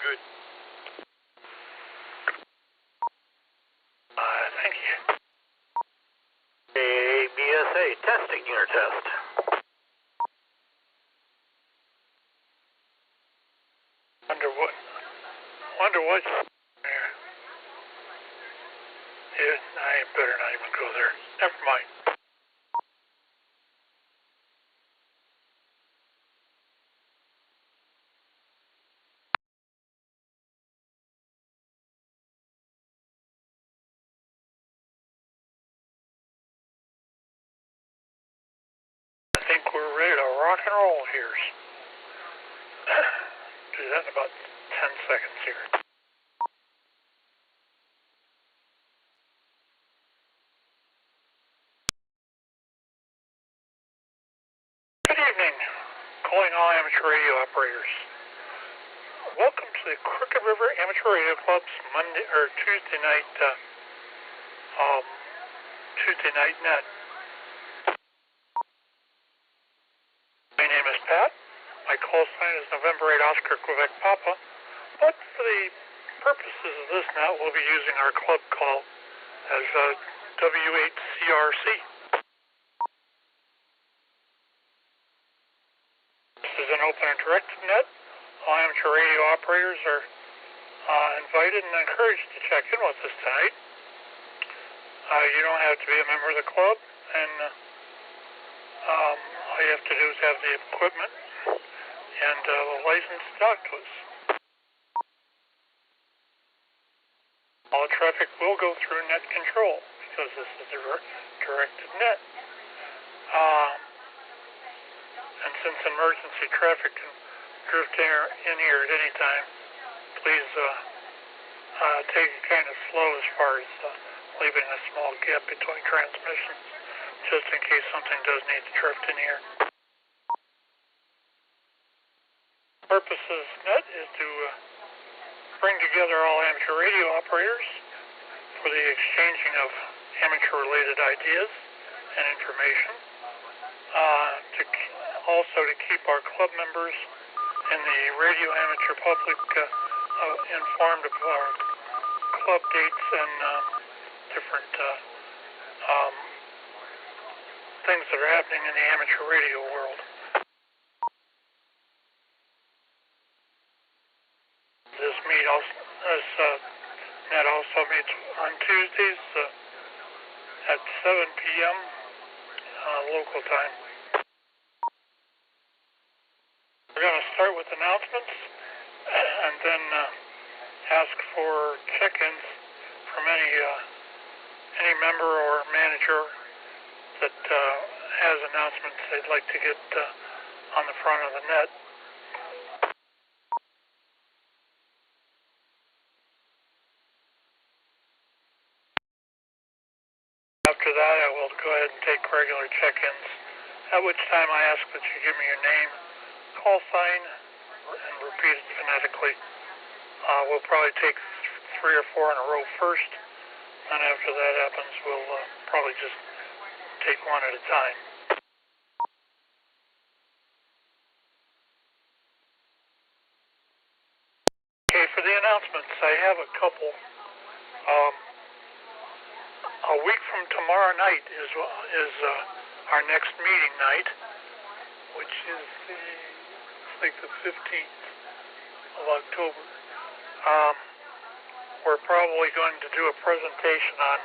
good. Thank you. ABSA testing unit test. Wonder what there. Yeah, I better not even go there. Never mind. I think we're ready to rock and roll here. Do that in about 10 seconds here. Good evening, calling all amateur radio operators. Welcome to the Crooked River Amateur Radio Club's Tuesday night net. My name is Pat. My call sign is November 8 Oscar Quebec Papa. But for the purposes of this net, we'll be using our club call as W8CRC. This is an open and directed net. All amateur radio operators are invited and encouraged to check in with us tonight. You don't have to be a member of the club, and all you have to do is have the equipment and the license to talk to us. All traffic will go through net control because this is a directed net. And since emergency traffic can drift in here at any time, please take it kind of slow as far as leaving a small gap between transmissions, just in case something does need to drift in here. The purpose of this net is to bring together all amateur radio operators for the exchanging of amateur-related ideas and information, also to keep our club members and the radio amateur public informed of our club dates and different things that are happening in the amateur radio world. This net also meets on Tuesdays at 7 p.m. Local time. We're going to start with announcements and then ask for check-ins from any member or manager that has announcements they'd like to get on the front of the net. After that, I will go ahead and take regular check-ins, at which time I ask that you give me your name, call sign, and repeat it phonetically. We'll probably take 3 or 4 in a row first, and after that happens, we'll probably just take one at a time. Okay, for the announcements, I have a couple. A week from tomorrow night is our next meeting night, which is the 15th of October. We're probably going to do a presentation on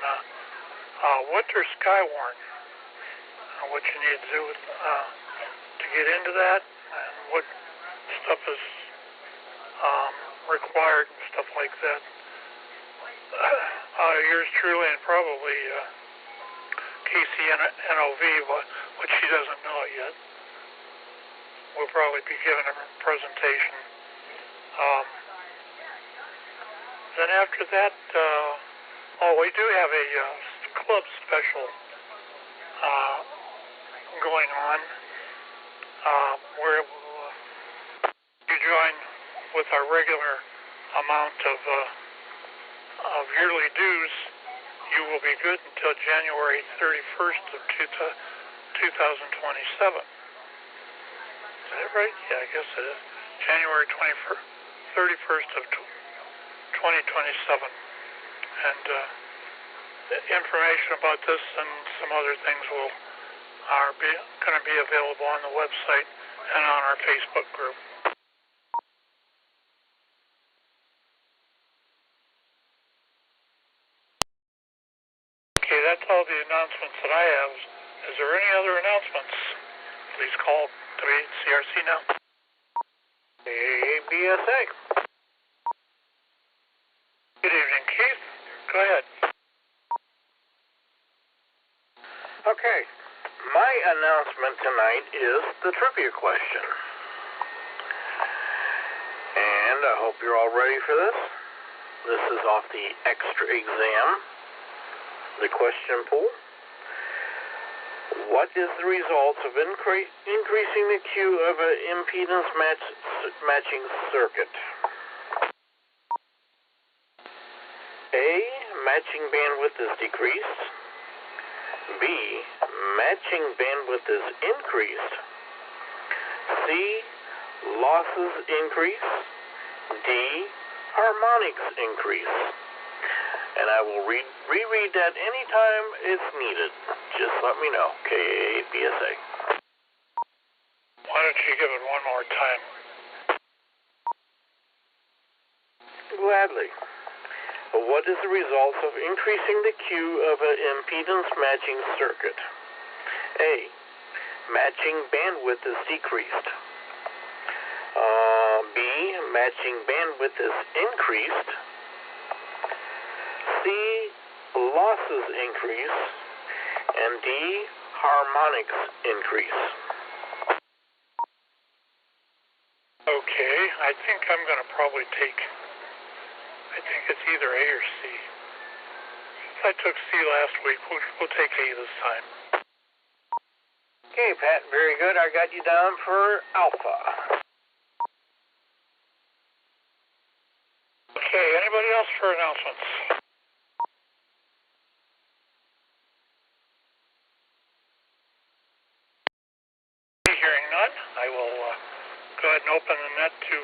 winter skywarn, what you need to do to get into that, and what stuff is required and stuff like that. Yours truly and probably Casey NOV, but she doesn't know it yet. We'll probably be giving a presentation. Then after that, we do have a club special going on where you join with our regular amount of yearly dues. You will be good until January 31st of 2027. Is that right? Yeah, I guess it is. January 21st 31st of 2027. And information about this and some other things are going to be available on the website and on our Facebook group. Okay, that's all the announcements that I have. Is there any other announcements? Please call W8CRC now. ABSA. Good evening, Keith. Go ahead. Okay, my announcement tonight is the trivia question. And I hope you're all ready for this. This is off the extra exam, the question pool. What is the result of increasing the Q of an impedance matching circuit? A, matching bandwidth is decreased. B, matching bandwidth is increased. C, losses increase. D, harmonics increase. And I will reread that anytime it's needed. Just let me know. KABSA. Why don't you give it one more time? Gladly. What is the result of increasing the Q of an impedance matching circuit? A, matching bandwidth is decreased. B, matching bandwidth is increased. C, losses increase. And D, harmonics increase. Okay, I think I'm going to probably take, I think it's either A or C. Since I took C last week, we'll take A this time. Okay, Pat, very good. I got you down for Alpha. Okay, anybody else for announcements? Hearing none, I will go ahead and open the net to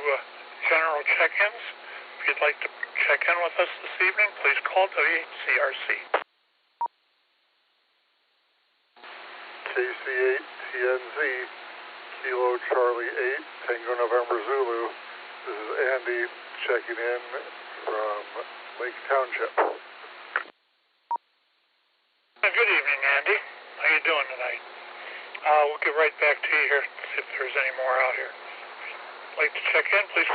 general check-ins. If you'd like to check in with us this evening, please call W8CRC. KC8TNZ, Kilo Charlie 8, Tango November Zulu. This is Andy checking in from Lake Township. Good evening, Andy. How you doing tonight? We'll get right back to you here, see if there's any more out here. If you'd like to check in, please.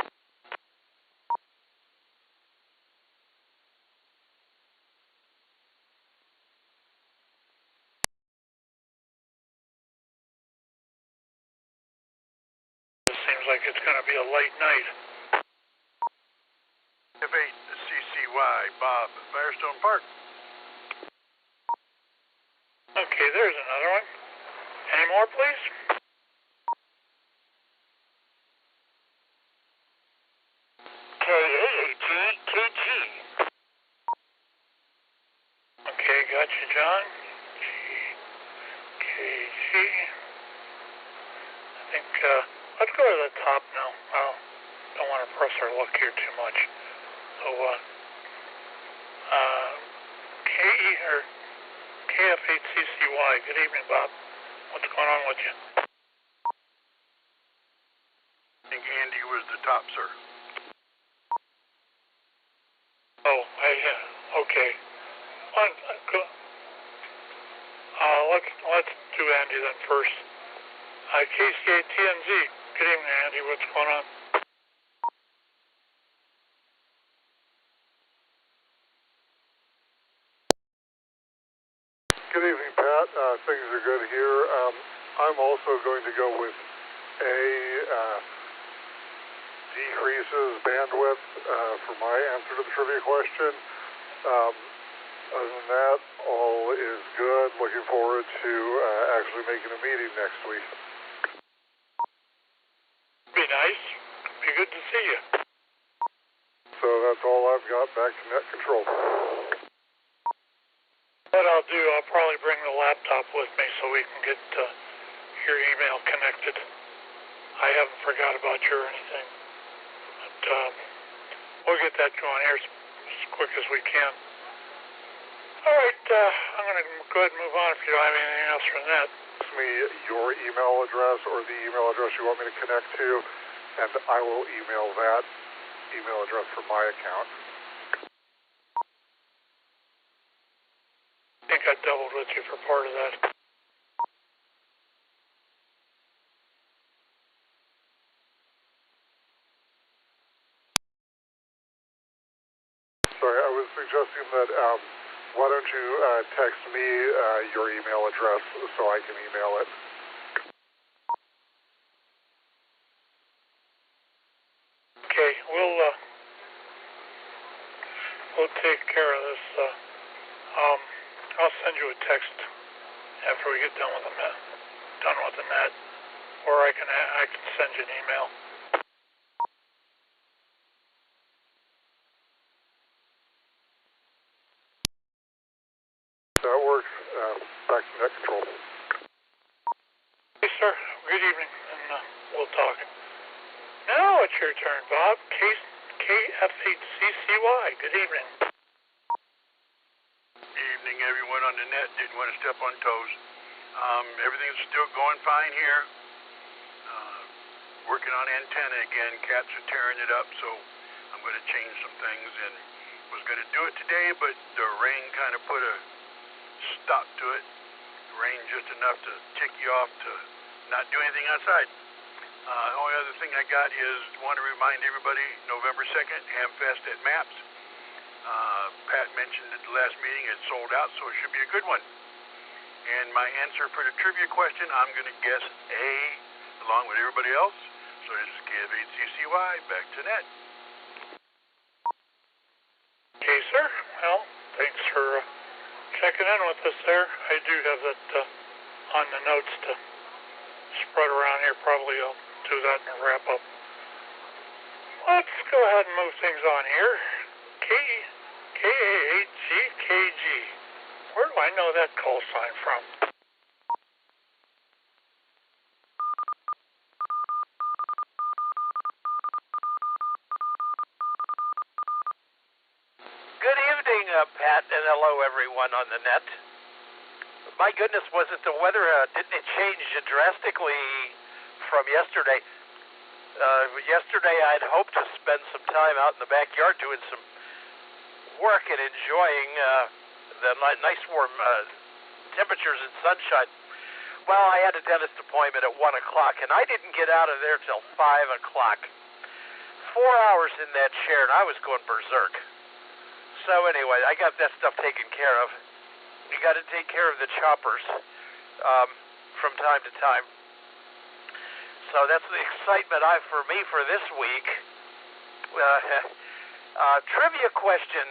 It seems like it's going to be a late night. F8CCY, Bob, Firestone Park. Okay, there's another one. Any more, please? KAAGKG. Okay, got you, John. KG. I think, let's go to the top now. Don't want to press our luck here too much. So, KF8CCY. Good evening, Bob. What's going on with you? I think Andy was the top, sir. Oh, okay. Let's do Andy then first. KC8TNZ. Good evening, Andy. What's going on? Good evening, Pat. Things are good here. I'm also going to go with A, decreases bandwidth for my answer to the trivia question. Other than that, all is good. Looking forward to actually making a meeting next week. Be nice. Be good to see you. So that's all I've got. Back to net control. What I'll do, I'll probably bring the laptop with me so we can get your email connected. I haven't forgot about you or anything. But we'll get that going here as quick as we can. All right, I'm going to go ahead and move on if you don't have anything else from that. Ask me your email address or the email address you want me to connect to, and I will email that email address from my account. I think I doubled with you for part of that. Sorry, I was suggesting that, why don't you text me your email address so I can email it. Okay, we'll take care of this. I'll send you a text after we get done with the net, or I can send you an email. That works. Back to net control. Hey, sir. Good evening, and we'll talk. Now it's your turn, Bob. KF8CCY. Good evening. Evening, everyone on the net. Didn't want to step on toes. Everything's still going fine here. Working on antenna again. Cats are tearing it up, so I'm going to change some things. And was going to do it today, but the rain kind of put a stop to it. Rain just enough to tick you off to not do anything outside. The only other thing I got is want to remind everybody, November 2nd, Hamfest at MAPS. Pat mentioned at the last meeting it sold out, so it should be a good one. And my answer for the trivia question, I'm going to guess A, along with everybody else. So this is KF8CCY, back to net. Okay, sir. Well, thanks for checking in with us there. I do have that on the notes to spread around here. Probably I'll do that in a wrap up. Let's go ahead and move things on here. KA8GKG. Where do I know that call sign from? Good evening, Pat, and hello everyone on the net. My goodness, wasn't the weather, didn't it change drastically from yesterday? Yesterday I'd hoped to spend some time out in the backyard doing some work and enjoying the nice warm temperatures and sunshine. Well, I had a dentist appointment at 1 o'clock, and I didn't get out of there till 5 o'clock. 4 hours in that chair, and I was going berserk. So anyway, I got that stuff taken care of. You got to take care of the choppers from time to time. So that's the excitement for me for this week. Trivia question.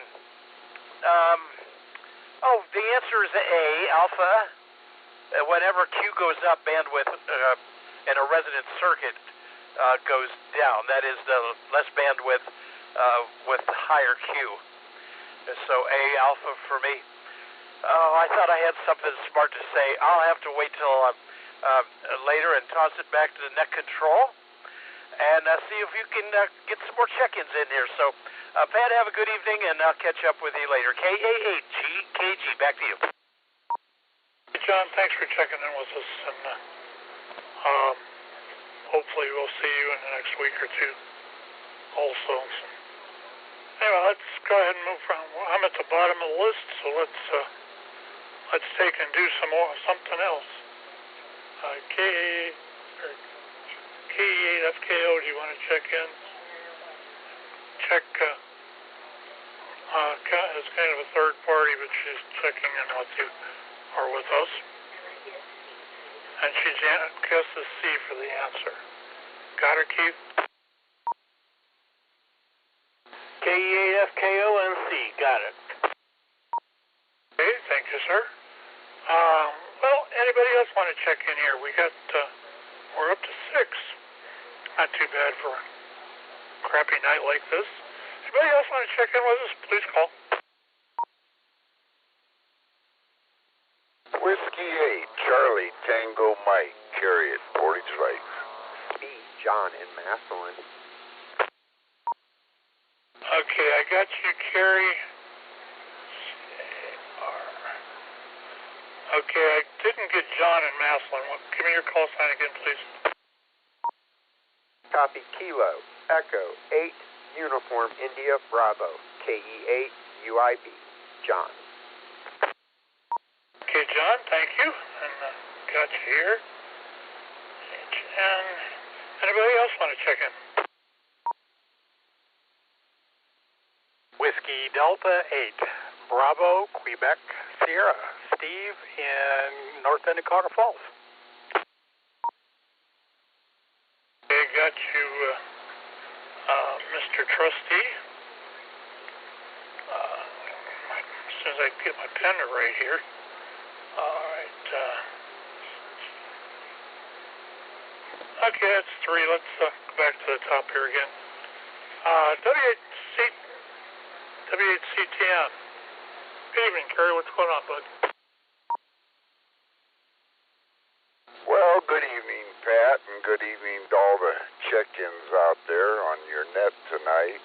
The answer is A, alpha. Whenever Q goes up, bandwidth in a resonant circuit goes down. That is the less bandwidth with the higher Q. So A, alpha for me. Oh, I thought I had something smart to say. I'll have to wait till later and toss it back to the net control and see if you can get some more check-ins in here. So, Pat, have a good evening, and I'll catch up with you later. KA8GKG, back to you. Hey, John, thanks for checking in with us, and hopefully we'll see you in the next week or two also. So, anyway, let's go ahead and move from. I'm at the bottom of the list, so let's take and do something else. KE8FKO, do you want to check in? Check, it's kind of a third party, but she's checking in with you, or with us. And she guesses C for the answer. Got her, Keith? KE8FKO and C, got it. Okay, thank you, sir. Well, anybody else want to check in here? We're up to 6. Not too bad for a crappy night like this. Anybody else want to check in with us? Please call. Whiskey 8, Charlie, Tango, Mike, carry it, Portage Lakes. B, John in Massillon. Okay, I got you, Carrie. Okay, I didn't get John in Maslin. Give me your call sign again, please. Copy Kilo, Echo, 8, Uniform, India, Bravo, KE8, UIB. John. Okay, John, thank you. And got you here. And anybody else want to check in? Whiskey Delta 8, Bravo, Quebec, Sierra. Steve in North End of Carter Falls. Okay, got you, Mr. Trustee. As soon as I get my pen right here. All right. Okay, that's 3. Let's go back to the top here again. W8CTN. Good evening, Kerry. What's going on, bud? Well, good evening, Pat, and good evening to all the check-ins out there on your net tonight.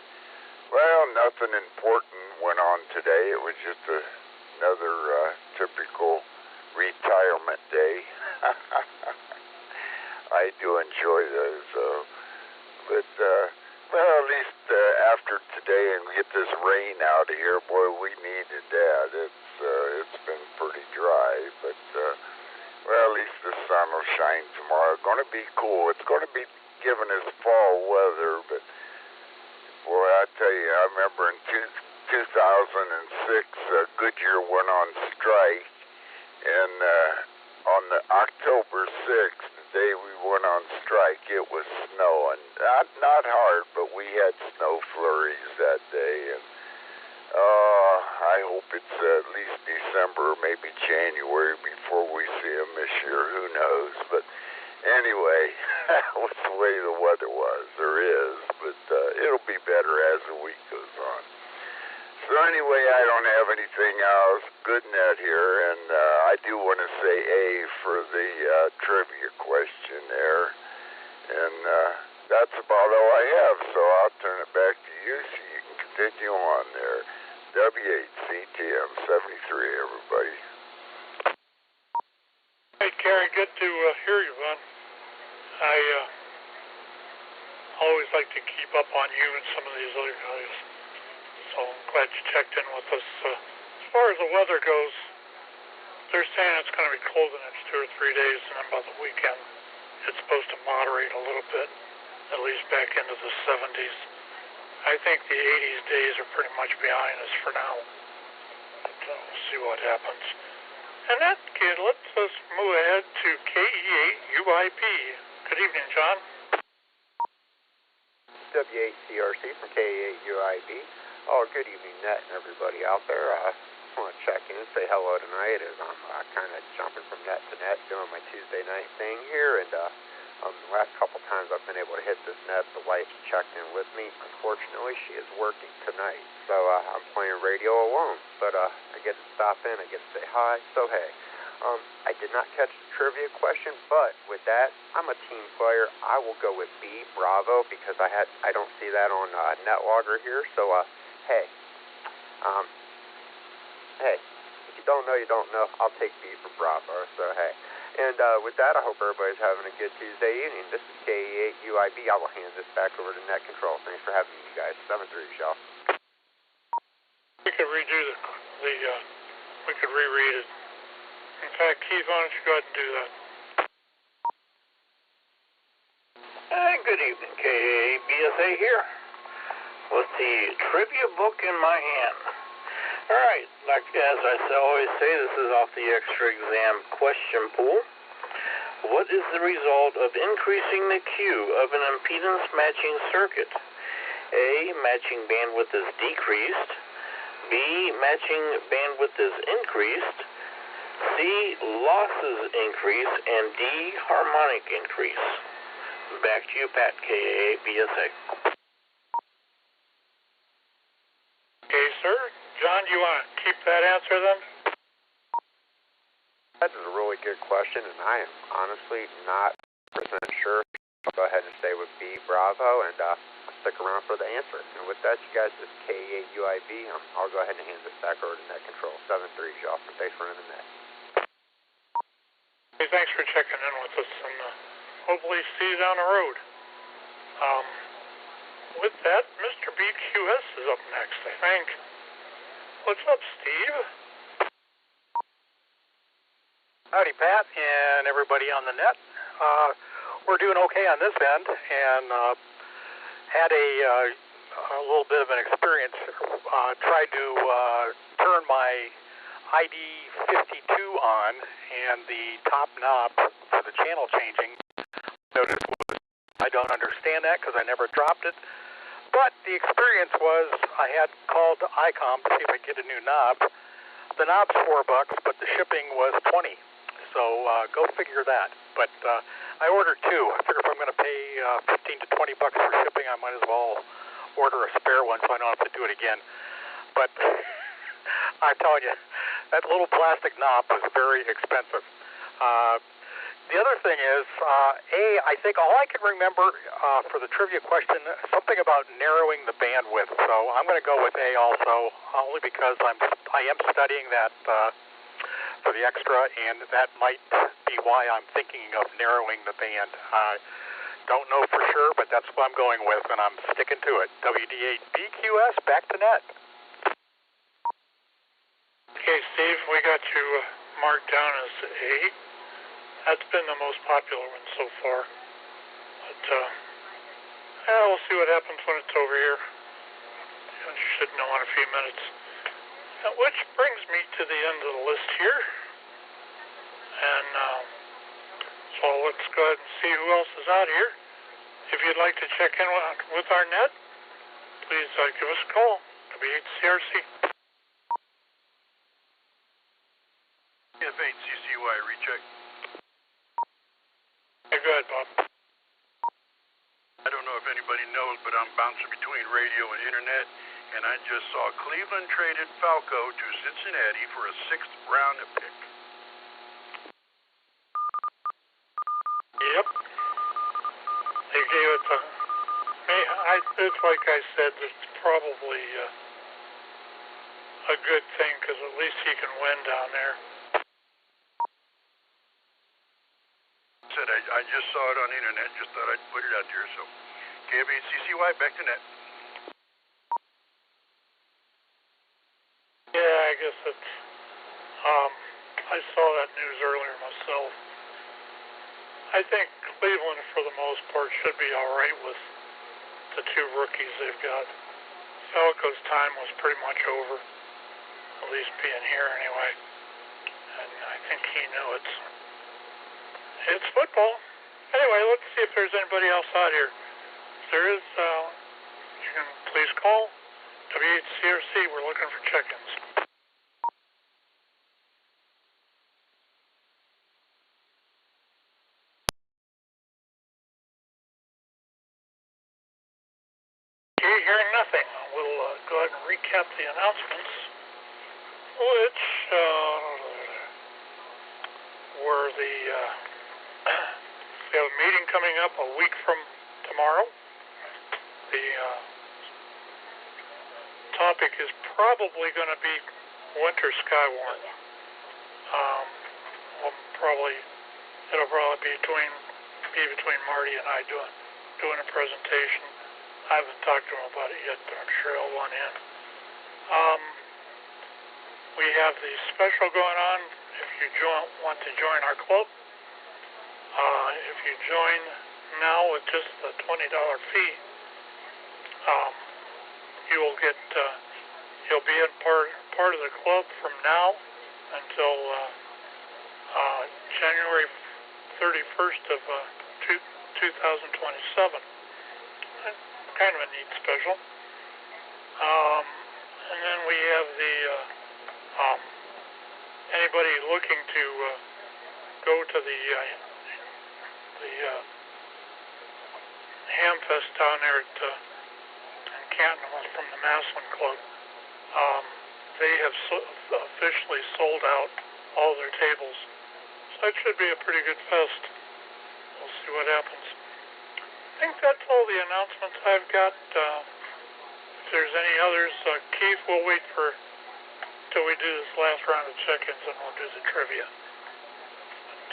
Well, nothing important went on today. It was just another typical retirement day. I do enjoy those, but well, at least after today and get this rain out of here, boy, we needed that. It's been pretty dry, but well, at least the sun will shine tomorrow. It's going to be cool. It's going to be giving us fall weather, but boy, I tell you, I remember in 2006, Goodyear went on strike, and on the October 6th, the day we went on strike, it was snowing. Not hard, but we had snow flurries that day, and I hope it's at least December or maybe January before we see them this year. Who knows? But anyway, that was the way the weather was. There is, but it'll be better as the week goes on. So anyway, I don't have anything else. Good net here, and I do want to say A for the trivia question there, and that's about all I have. So I'll turn it back to you so you can continue on there. W8CTM 73, everybody. Hey, Carrie, good to hear you, man. I always like to keep up on you and some of these other guys. So I'm glad you checked in with us. As far as the weather goes, they're saying it's going to be cold the next 2 or 3 days, and then by the weekend, it's supposed to moderate a little bit, at least back into the 70s. I think the 80s days are pretty much behind us for now. But we'll see what happens. And that kid, let's move ahead to KE8UIB. Good evening, John. W8CRC from KE8UIB. Oh, good evening, Net, and everybody out there. I want to check in and say hello tonight as I'm kind of jumping from net to net, doing my Tuesday night thing here, and the last couple times I've been able to hit this net, the wife's checked in with me. Unfortunately, she is working tonight, so I'm playing radio alone, but I get to stop in, I get to say hi, so hey. I did not catch the trivia question, but with that, I'm a team player. I will go with B, Bravo, because I don't see that on NetLogger here, so hey, if you don't know, you don't know. I'll take B for Bravo, so hey. And with that, I hope everybody's having a good Tuesday evening. This is KE8UIB. I will hand this back over to Net Control. Thanks for having me, you guys. 7-3, y'all. We could redo we could reread it. In fact, Keith, why don't you go ahead and do that? Good evening, KABSA here, with the trivia book in my hand. All right, like as I always say, this is off the extra exam question pool. What is the result of increasing the Q of an impedance matching circuit? A, matching bandwidth is decreased. B, matching bandwidth is increased. C, losses increase. And D, harmonic increase. Back to you, Pat, KABSA. Okay, sir. John, do you want to keep that answer then? That is a really good question, and I am honestly not 100% sure. I'll go ahead and stay with B, Bravo, and stick around for the answer. And with that, you guys, this is K8UIB. I'll go ahead and hand this back over to Net Control 73, y'all. Thanks for running the net. Hey, thanks for checking in with us, and hopefully see you down the road. With that, Mr. BQS is up next, I think. What's up, Steve? Howdy, Pat, and everybody on the net. We're doing okay on this end, and had a little bit of an experience. Tried to turn my ID52 on, and the top knob for the channel changing. Noticed I don't understand that because I never dropped it. But the experience was I had called ICOM to see if I could get a new knob. The knob's $4, but the shipping was $20. So go figure that. But I ordered two. I figure if I'm going to pay $15 to $20 for shipping, I might as well order a spare one so I don't have to do it again. But I'm telling you, that little plastic knob was very expensive. The other thing is, I think all I can remember for the trivia question, something about narrowing the bandwidth. So I'm going to go with A also, only because I am studying that for the extra, and that might be why I'm thinking of narrowing the band. I don't know for sure, but that's what I'm going with, and I'm sticking to it. WD8BQS, back to net. Okay, Steve, we got you marked down as A. That's been the most popular one so far. But, we'll see what happens when it's over here. You should know in a few minutes. Which brings me to the end of the list here. And so let's go ahead and see who else is out here. If you'd like to check in with our net, please give us a call. W8CRC. F8CCY recheck. Hey, go ahead, Bob. I don't know if anybody knows, but I'm bouncing between radio and internet, and I just saw Cleveland traded Falco to Cincinnati for a 6th round pick. Yep. They gave it to me. It's like I said, it's probably a good thing because at least he can win down there. I just saw it on the internet, just thought I'd put it out there. So, KF8CCY, back to net. Yeah, I guess it's, I saw that news earlier myself. I think Cleveland, for the most part, should be all right with the two rookies they've got. Falco's time was pretty much over, at least being here anyway. And I think he knew it's football. Anyway, let's see if there's anybody else out here. If there is, you can please call W8CRC. We're looking for check-ins. Okay, hearing nothing. We'll go ahead and recap the announcements, which were the... we have a meeting coming up a week from tomorrow. The topic is probably going to be winter skywarn. It'll probably be between Marty and I doing a presentation. I haven't talked to him about it yet, but I'm sure he'll want in. We have the special going on if you want to join our club. If you join now with just the $20 fee, you'll be in part of the club from now until January 31st of 2027. Kind of a neat special. And then we have the anybody looking to go to the Hamfest down there in Canton from the Maslin Club. They have officially sold out all their tables. So that should be a pretty good fest. We'll see what happens. think that's all the announcements I've got. If there's any others, Keith, we'll wait till we do this last round of check-ins and we'll do the trivia.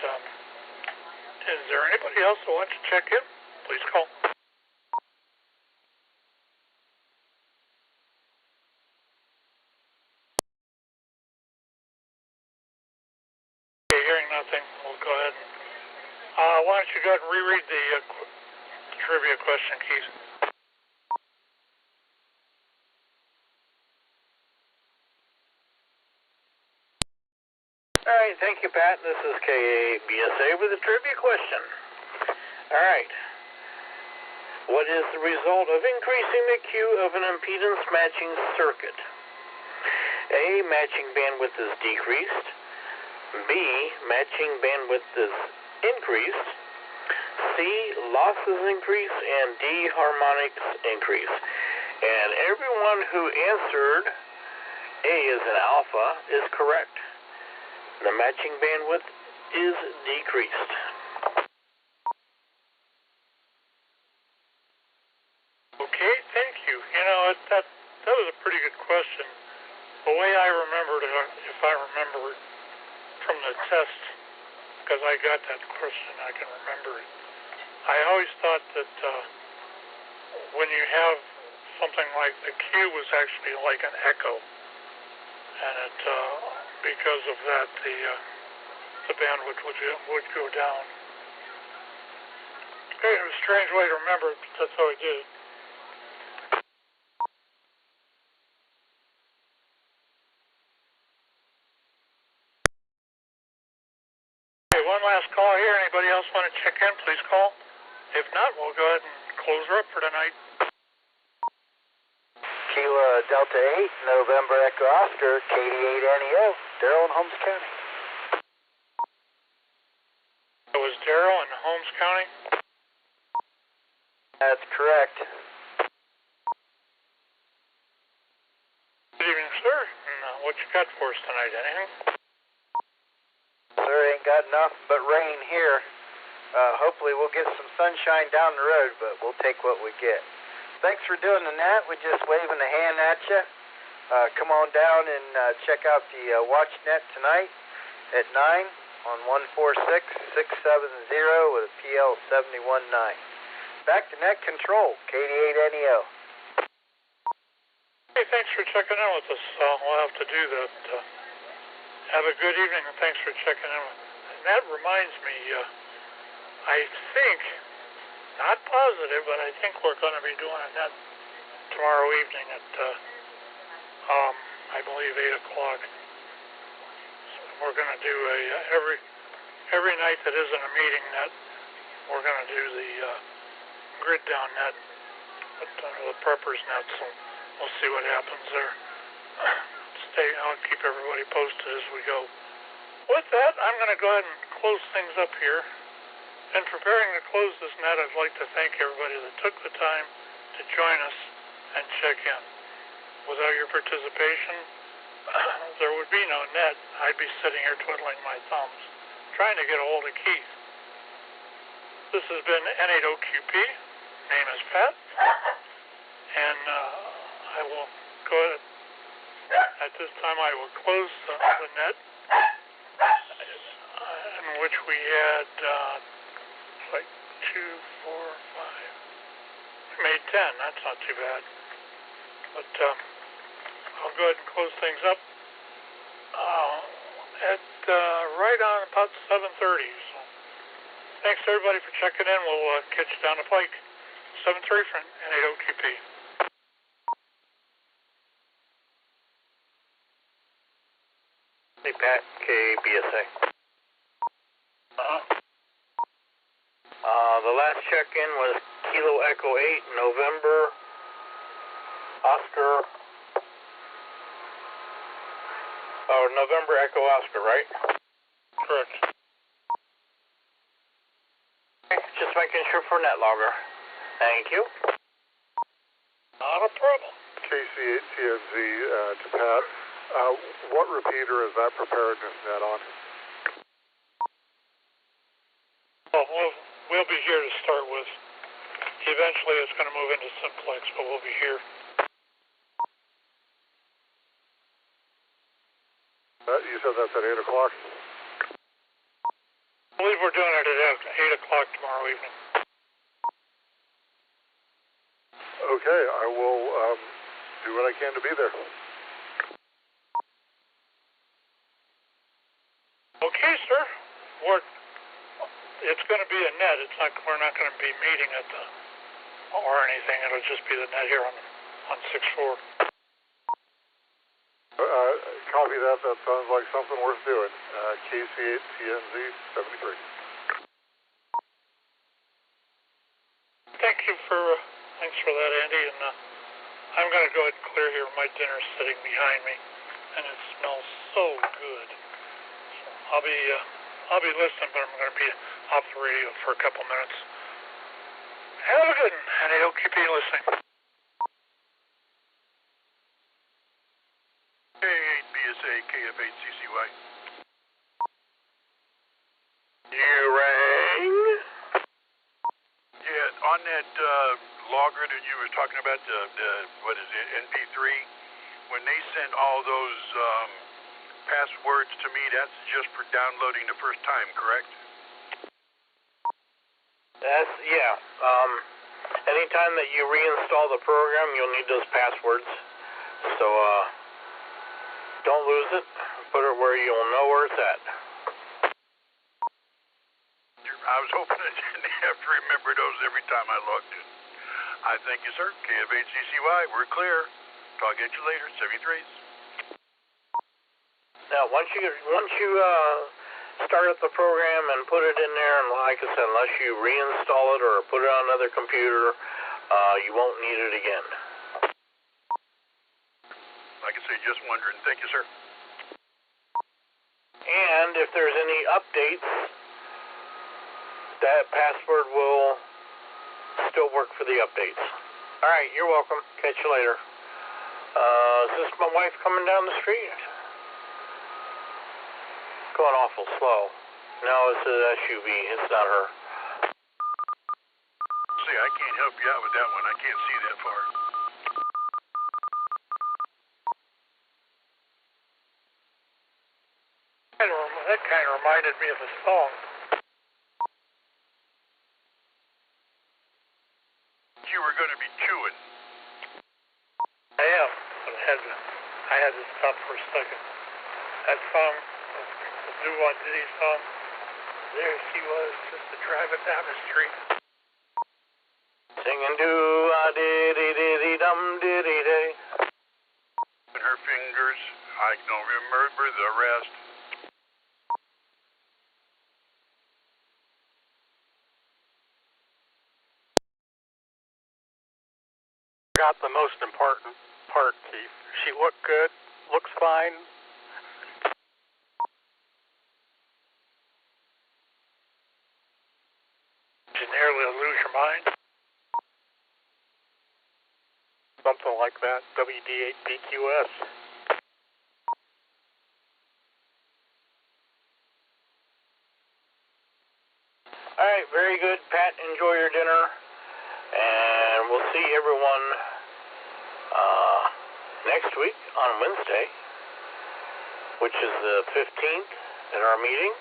But, is there anybody else who wants to check in? Please call. Okay, hearing nothing, we'll go ahead and why don't you go ahead and reread the trivia question, Keith? All right, thank you, Pat. This is KABSA with a trivia question. All right. What is the result of increasing the Q of an impedance matching circuit? A, matching bandwidth is decreased. B, matching bandwidth is increased. C, losses increase. And D, harmonics increase. And everyone who answered A as an alpha is correct. The matching bandwidth is decreased. Okay, thank you. You know, that was a pretty good question. The way I remembered it, if I remember it from the test, because I got that question, I can remember it. I always thought that when you have something like the Q was actually like an echo, and it because of that the bandwidth would go down. Okay, it was a strange way to remember it, but that's how I did it. One last call here. Anybody else want to check in? Please call. If not, we'll go ahead and close her up for tonight. Kilo Delta 8, November Echo Oscar, KD8NEO, Darrell in Holmes County. It was Darrell in Holmes County? That's correct. Good evening, sir. And, what you got for us tonight? Anything? Sir, ain't got nothing but rain here. Hopefully we'll get some sunshine down the road, but we'll take what we get. Thanks for doing the net. We're just waving a hand at you. Come on down and check out the watch net tonight at 9 on 146-670 with a PL719. Back to net control, KD8NEO. Hey, thanks for checking in with us. We'll have to do that. Have a good evening, and thanks for checking in. And that reminds me, I think, not positive, but I think we're going to be doing a net tomorrow evening at, I believe, 8 o'clock. So we're going to do every night that isn't a meeting net, we're going to do the grid down net, the preppers net, so we'll see what happens there. I'll keep everybody posted as we go. With that, I'm going to go ahead and close things up here. In preparing to close this net, I'd like to thank everybody that took the time to join us and check in. Without your participation, there would be no net. I'd be sitting here twiddling my thumbs, trying to get a hold of Keith. This has been N8OQP. Name is Pat. And I will go ahead. At this time, I will close the net, in which we had like 2, 4, 5. We made 10. That's not too bad. But I'll go ahead and close things up at right on about 7:30. So thanks everybody for checking in. We'll catch you down the pike. 7:30 for N8OQP. Hey, Pat, KBSA. The last check-in was Kilo Echo 8, November, Oscar, November Echo Oscar, right? Correct. Okay, just making sure for net logger. Thank you. Not a problem. KC8TNZ to Pat. What repeater is that preparedness net on? Well, we'll be here to start with. Eventually it's going to move into simplex, but we'll be here. You said that's at 8 o'clock? I believe we're doing it at 8 o'clock tomorrow evening. Okay, I will do what I can to be there. Okay, sir. It's going to be a net. We're not going to be meeting at the or anything. It'll just be the net here on 6th floor. Copy that. That sounds like something worth doing. KC8TNZ 73. Thanks for that, Andy. And I'm going to go ahead and clear here. My dinner's sitting behind me, and it smells so good. So I'll be listening, but I'm going to be off the radio for a couple minutes. Have a good one, and I'll keep you listening. K8BSA, KF8CCY. You rang? Yeah, on that logger that you were talking about, the what is it, NP3, when they send all those passwords to me, that's just for downloading the first time, correct? Yeah. Anytime that you reinstall the program, you'll need those passwords. So, don't lose it. Put it where you'll know where it's at. I was hoping I didn't have to remember those every time I logged in. I thank you, sir. KF8CCY, we're clear. Talk at you later, 73s. Now, once you start up the program and put it in there, and like I said, unless you reinstall it or put it on another computer, you won't need it again. Like I say, just wondering. Thank you, sir. And if there's any updates, that password will still work for the updates. All right, you're welcome. Catch you later. Is this my wife coming down the street? Going awful slow. No, it's an SUV. It's not her. See, I can't help you out with that one. I can't see that far. That kind of reminded me of a song. You were going to be chewing. I am, but I had to stop for a second. That song, the Do-One Diddy song, there she was, just driving down the street. Singing do-a-diddy-diddy-dum diddy-day. And her fingers, I don't remember the rest. Got the most important part, Keith. She looked good, looks fine. Did you nearly lose your mind? Something like that. WD8BQS. All right, very good, Pat. Enjoy your dinner. And we'll see everyone next week on Wednesday, which is the 15th at our meeting,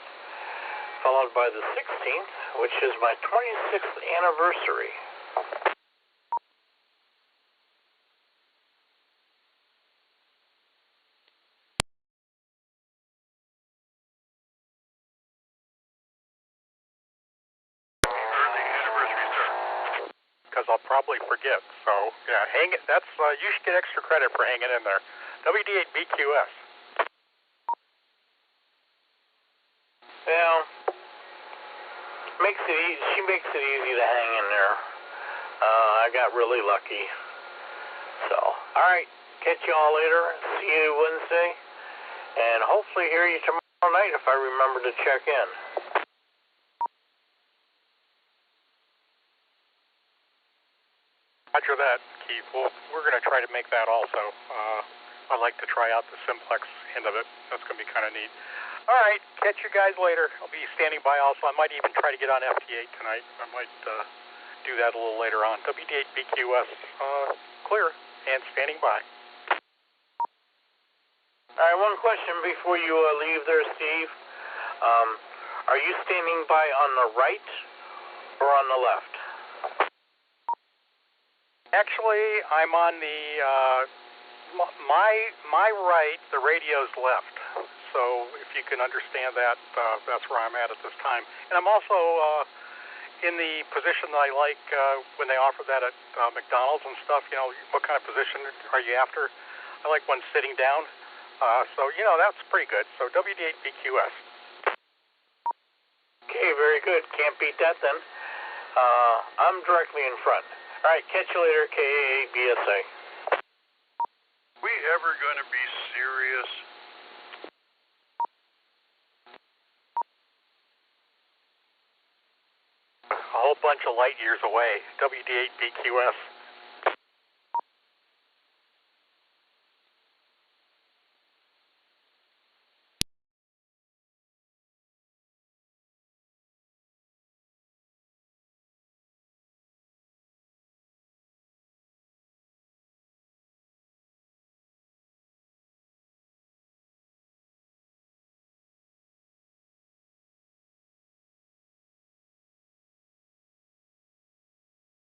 followed by the 16th, which is my 26th anniversary. Because I'll probably forget. So, yeah, hang it. That's you should get extra credit for hanging in there. WD8BQS. Yeah, she makes it easy to hang in there. I got really lucky. So, all right, catch you all later. See you Wednesday, and hopefully hear you tomorrow night if I remember to check in. Roger that, Keith. Well, we're going to try to make that also. I'd like to try out the simplex end of it. That's going to be kind of neat. All right, catch you guys later. I'll be standing by also. I might even try to get on FT8 tonight. I might do that a little later on. WD8BQS, clear and standing by. All right, one question before you leave there, Steve. Are you standing by on the right or on the left? Actually, I'm on the my right. The radio's left. So if you can understand that, that's where I'm at this time. And I'm also in the position that I like when they offer that at McDonald's and stuff. You know, what kind of position are you after? I like one sitting down. So, you know, that's pretty good. So WD8BQS. Okay, very good. Can't beat that then. I'm directly in front. All right, catch you later, KABSA. We ever going to be serious? A whole bunch of light years away. WD8BQS.